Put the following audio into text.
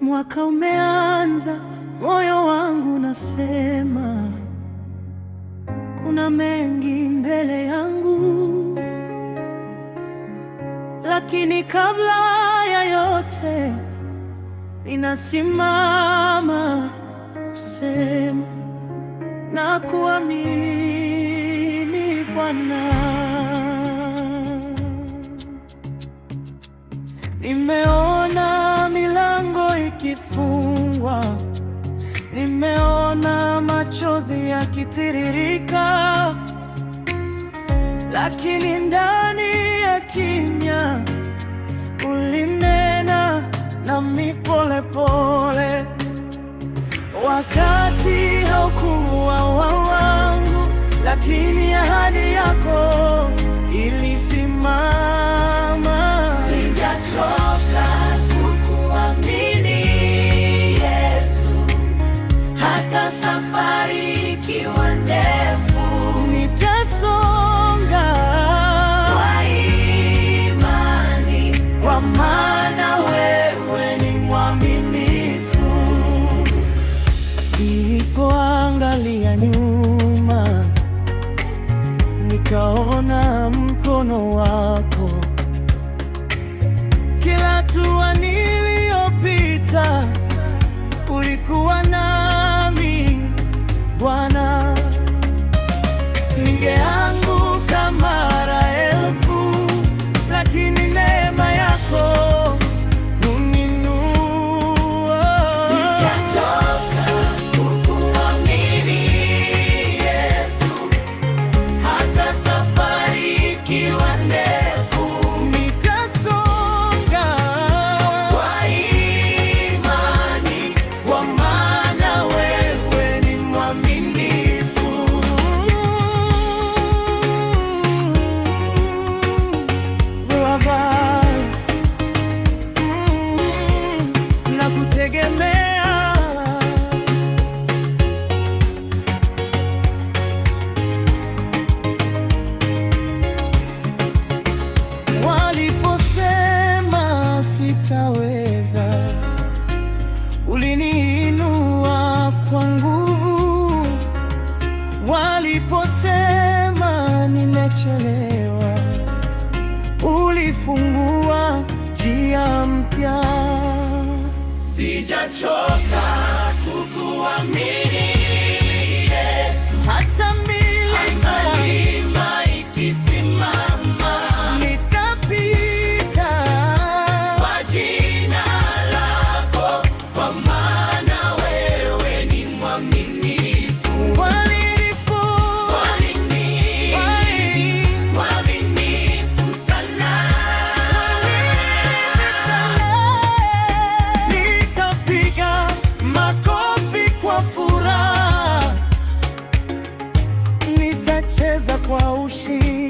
Mwaka umeanza, moyo wangu nasema kuna mengi mbele yangu, lakini kabla ya yote ninasimama kusema na kuamini Bwana. Nimeona milango ikifungwa, nimeona machozi yakitiririka, lakini ndani ya kimya ulinena nami polepole. Wakati haukuwa wangu, lakini ahadi yako ilisimama. Sijachoka kukuamini Yesu, hata safari ikiwa ndefu, nitasonga kwa imani, kwa maana wewe ni mwaminifu. Nilipoangalia nyuma, nikaona mkono wako. Kila hatua niliyopita ulikuwa nami Bwana. Ningeanguka mara elfu, lakini neema yako huninua. Sijachoka kukuamini Yesu, hata safari ikiwa ndefu, nitasonga kwa imani, kwa maana wewe ni mwaminifu. Baba, nakutegemea. Waliposema sitaweza, uliniinua kwa nguvu. Waliposema nimechelewa, ulifungua njia mpya. Sijachoka kukuamini Yesu, hata milima ikisimama, nitapita kwa jina lako, kwa maana wewe ni mwaminifu. Mwaminifu sana. Nitapiga makofi kwa furaha, nitacheza kwa ushindi.